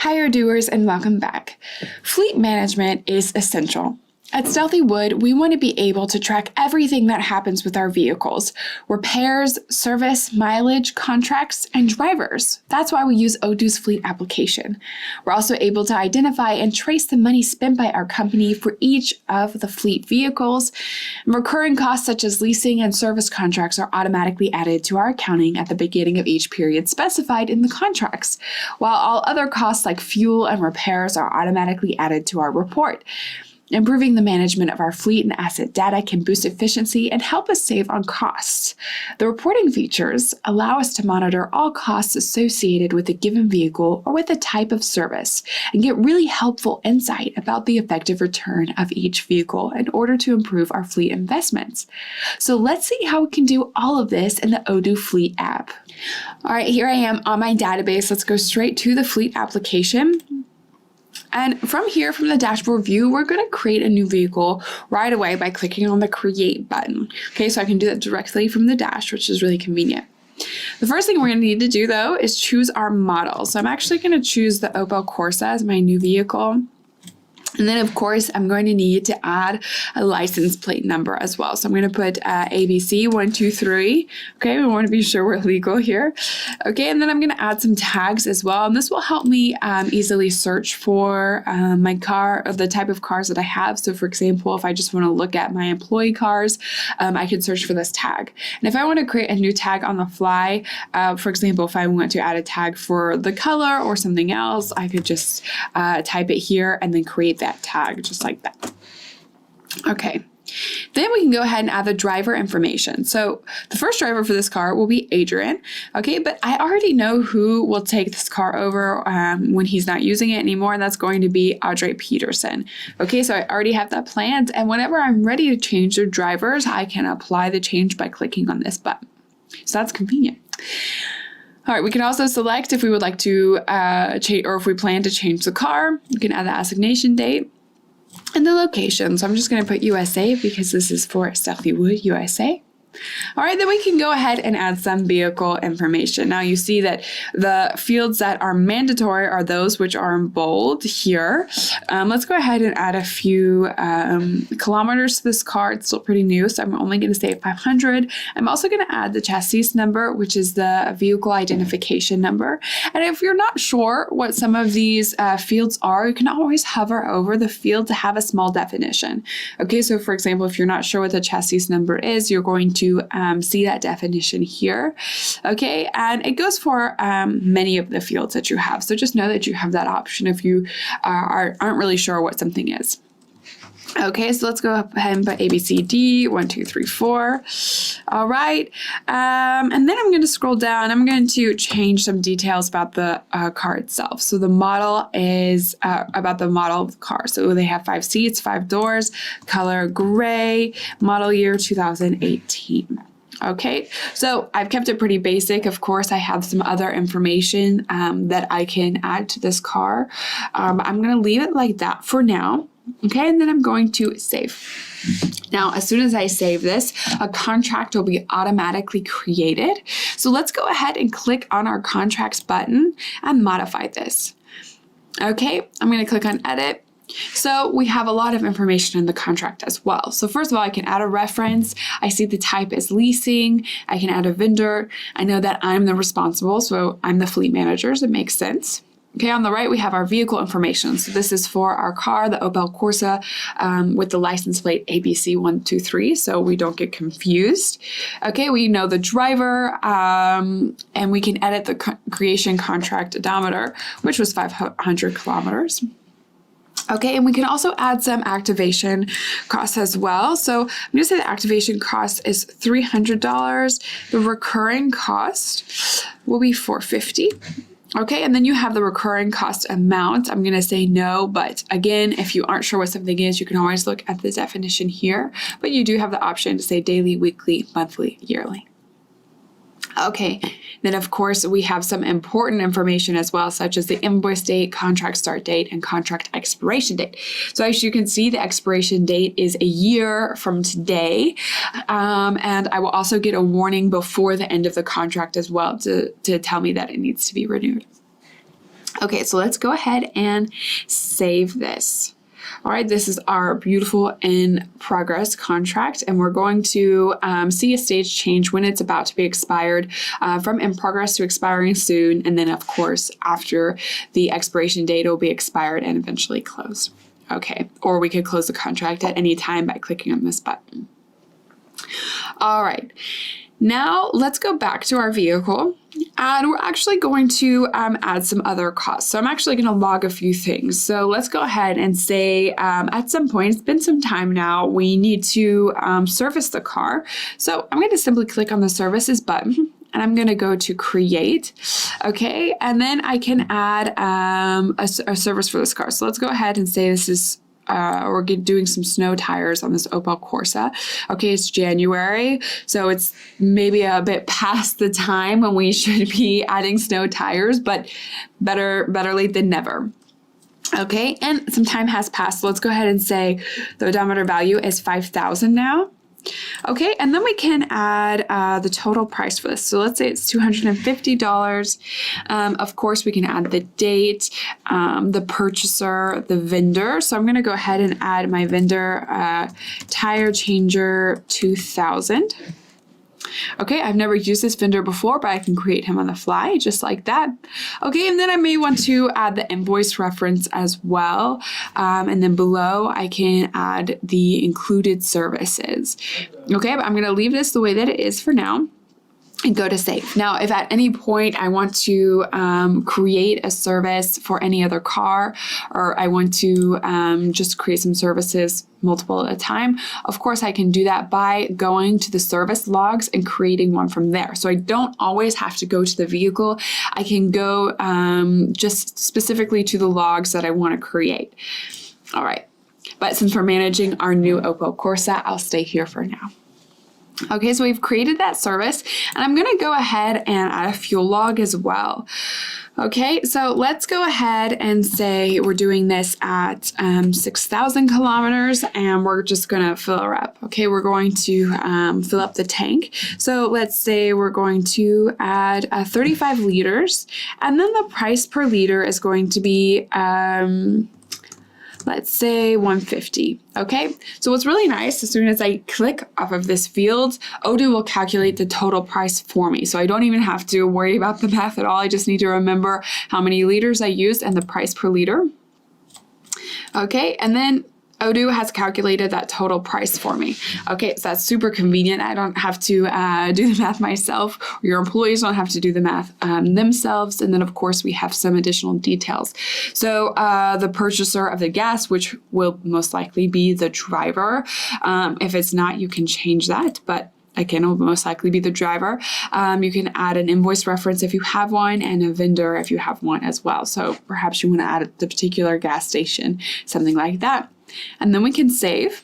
Hi, doers, and welcome back. Fleet management is essential. At Stealthy Wood, we want to be able to track everything that happens with our vehicles: repairs, service, mileage, contracts, and drivers. That's why we use Odoo's Fleet application. We're also able to identify and trace the money spent by our company for each of the fleet vehicles. Recurring costs such as leasing and service contracts are automatically added to our accounting at the beginning of each period specified in the contracts, while all other costs like fuel and repairs are automatically added to our report. Improving the management of our fleet and asset data can boost efficiency and help us save on costs. The reporting features allow us to monitor all costs associated with a given vehicle or with a type of service and get really helpful insight about the effective return of each vehicle in order to improve our fleet investments. So let's see how we can do all of this in the Odoo Fleet app. All right, here I am on my database. Let's go straight to the Fleet application. And from here, from the dashboard view, we're going to create a new vehicle right away by clicking on the Create button. Okay, so I can do that directly from the dash, which is really convenient. The first thing we're going to need to do, though, is choose our model. So I'm actually going to choose the Opel Corsa as my new vehicle. And then, of course, I'm going to need to add a license plate number as well. So I'm going to put ABC123. Okay, we want to be sure we're legal here. Okay, and then I'm going to add some tags as well. And this will help me easily search for my car, or the type of cars that I have. So, for example, if I just want to look at my employee cars, I can search for this tag. And if I want to create a new tag on the fly, for example, if I want to add a tag for the color or something else, I could just type it here and then create that tag just like that. Okay, then we can go ahead and add the driver information. So the first driver for this car will be Adrian. Okay, but I already know who will take this car over when he's not using it anymore, and that's going to be Audrey Peterson. Okay, so I already have that planned, and whenever I'm ready to change the drivers, I can apply the change by clicking on this button. So that's convenient. All right, we can also select if we would like to change, or if we plan to change the car. You can add the assignation date and the location. So I'm just going to put USA because this is for Stealthy Wood USA. All right, then we can go ahead and add some vehicle information. Now you see that the fields that are mandatory are those which are in bold here. Let's go ahead and add a few kilometers to this car. It's still pretty new, so I'm only going to say 500. I'm also going to add the chassis number, which is the vehicle identification number. And if you're not sure what some of these fields are, you can always hover over the field to have a small definition. Okay, so for example, if you're not sure what the chassis number is, you're going to see that definition here. Okay, and it goes for many of the fields that you have. So just know that you have that option if you aren't really sure what something is. Okay, so let's go ahead and put ABCD 1, 2, 3, 4. All right, and then I'm going to scroll down. I'm going to change some details about the car itself. So the model is about the model of the car. So they have 5 seats, 5 doors, color gray, model year 2018. Okay, so I've kept it pretty basic. Of course, I have some other information that I can add to this car. I'm going to leave it like that for now. Okay, and then I'm going to save. Now, as soon as I save this, a contract will be automatically created. So let's go ahead and click on our contracts button and modify this. Okay, I'm going to click on edit. So we have a lot of information in the contract as well. So first of all, I can add a reference. I see the type is leasing. I can add a vendor. I know that I'm the responsible, so I'm the fleet manager, so it makes sense. Okay, on the right, we have our vehicle information. So this is for our car, the Opel Corsa, with the license plate ABC123, so we don't get confused. Okay, we know the driver, and we can edit the creation contract odometer, which was 500 kilometers. Okay, and we can also add some activation costs as well. So I'm going to say the activation cost is $300. The recurring cost will be $450. Okay, and then you have the recurring cost amount. I'm going to say no, but again, if you aren't sure what something is, you can always look at the definition here, but you do have the option to say daily, weekly, monthly, yearly. Okay, then of course we have some important information as well, such as the invoice date, contract start date, and contract expiration date. So as you can see, the expiration date is a year from today, and I will also get a warning before the end of the contract as well to tell me that it needs to be renewed. Okay, so let's go ahead and save this. All right, this is our beautiful in progress contract, and we're going to see a stage change when it's about to be expired from in progress to expiring soon. And then, of course, after the expiration date, it will be expired and eventually closed. Okay, or we could close the contract at any time by clicking on this button. All right, now let's go back to our vehicle. And we're actually going to add some other costs. So I'm actually going to log a few things. So let's go ahead and say at some point, it's been some time now, we need to service the car. So I'm going to simply click on the services button. And I'm going to go to create. Okay. And then I can add a service for this car. So let's go ahead and say this is we're doing some snow tires on this Opel Corsa. Okay, it's January, so it's maybe a bit past the time when we should be adding snow tires, but better late than never. Okay, and some time has passed. So let's go ahead and say the odometer value is 5,000 now. Okay, and then we can add the total price for this. So let's say it's $250. Of course, we can add the date, the purchaser, the vendor. So I'm going to go ahead and add my vendor, tire changer 2000. Okay, I've never used this vendor before, but I can create him on the fly, just like that. Okay, and then I may want to add the invoice reference as well. And then below, I can add the included services. Okay, but I'm going to leave this the way that it is for now. And go to save. Now, if at any point I want to create a service for any other car, or I want to just create some services multiple at a time, of course I can do that by going to the service logs and creating one from there. So I don't always have to go to the vehicle. I can go just specifically to the logs that I want to create. All right. But since we're managing our new Opel Corsa, I'll stay here for now. Okay, so we've created that service, and I'm going to go ahead and add a fuel log as well. Okay, so let's go ahead and say we're doing this at 6,000 kilometers, and we're just going to fill her up. Okay, we're going to fill up the tank. So let's say we're going to add 35 liters, and then the price per liter is going to be let's say 150. Okay, so what's really nice, as soon as I click off of this field, Odoo will calculate the total price for me. So I don't even have to worry about the math at all. I just need to remember how many liters I used and the price per liter. Okay, and then Odoo has calculated that total price for me. Okay, so that's super convenient. I don't have to do the math myself. Your employees don't have to do the math themselves. And then, of course, we have some additional details. So the purchaser of the gas, which will most likely be the driver. If it's not, you can change that. But again, it will most likely be the driver. You can add an invoice reference if you have one, and a vendor if you have one as well. So perhaps you want to add the particular gas station, something like that. And then we can save.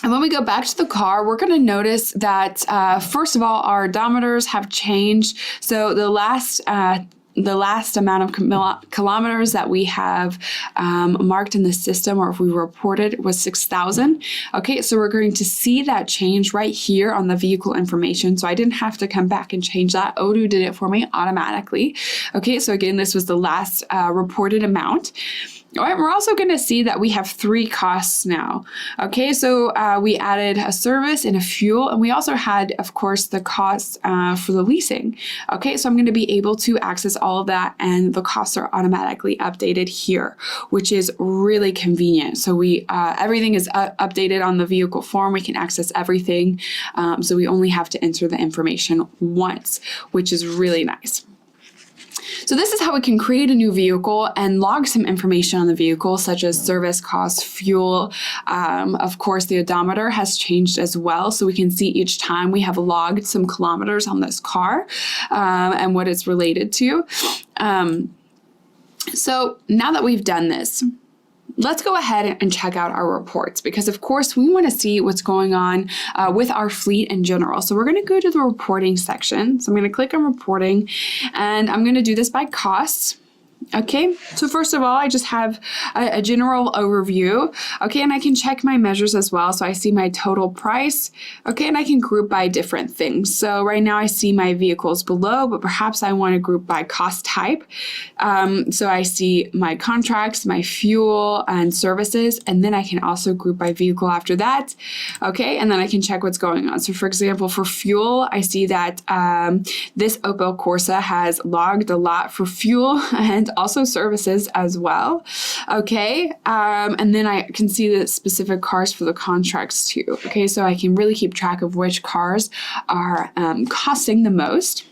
And when we go back to the car, we're going to notice that, first of all, our odometers have changed. So the last amount of kilometers that we have marked in the system, or if we reported, was 6,000. Okay, so we're going to see that change right here on the vehicle information. So I didn't have to come back and change that. Odoo did it for me automatically. Okay, so again, this was the last reported amount. All right, we're also going to see that we have 3 costs now. Okay, so we added a service and a fuel, and we also had, of course, the costs for the leasing. Okay, so I'm going to be able to access all of that, and the costs are automatically updated here, which is really convenient. So we everything is updated on the vehicle form. We can access everything, so we only have to enter the information once, which is really nice. So this is how we can create a new vehicle and log some information on the vehicle, such as service costs, fuel. Of course, the odometer has changed as well. So we can see each time we have logged some kilometers on this car and what it's related to. So now that we've done this, let's go ahead and check out our reports, because of course we want to see what's going on with our fleet in general. So we're going to go to the reporting section. So I'm going to click on reporting, and I'm going to do this by costs. Okay, so first of all, I just have a general overview. Okay, and I can check my measures as well. So I see my total price. Okay, and I can group by different things. So right now I see my vehicles below, but perhaps I want to group by cost type. So I see my contracts, my fuel and services, and then I can also group by vehicle after that. Okay, and then I can check what's going on. So for example, for fuel, I see that this Opel Corsa has logged a lot for fuel and also services as well. Okay, and then I can see the specific cars for the contracts too. Okay, so I can really keep track of which cars are costing the most.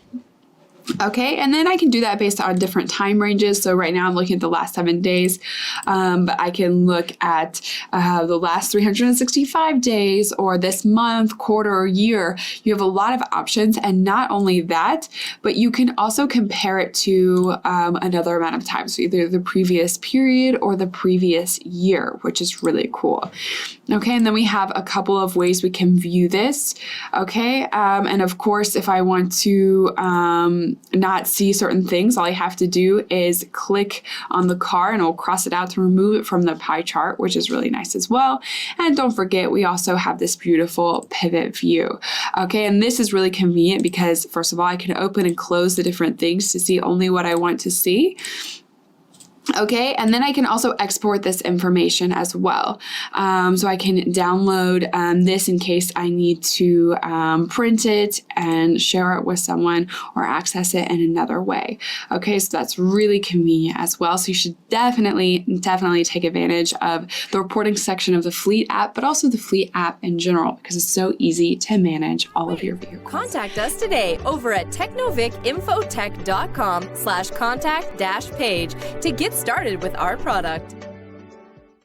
Okay, and then I can do that based on different time ranges. So right now I'm looking at the last 7 days, but I can look at the last 365 days or this month, quarter, or year. You have a lot of options, and not only that, but you can also compare it to another amount of time. So either the previous period or the previous year, which is really cool. Okay, and then we have a couple of ways we can view this. Okay, and of course, if I want to not see certain things, all I have to do is click on the car and it'll cross it out to remove it from the pie chart, which is really nice as well. And don't forget, we also have this beautiful pivot view. Okay, and this is really convenient because first of all, I can open and close the different things to see only what I want to see. Okay, and then I can also export this information as well. So I can download this in case I need to print it and share it with someone or access it in another way. Okay, so that's really convenient as well. So you should definitely take advantage of the reporting section of the Fleet app, but also the Fleet app in general because it's so easy to manage all of your vehicles. Contact us today over at technovicinfotech.com/contact-page to get started with our product.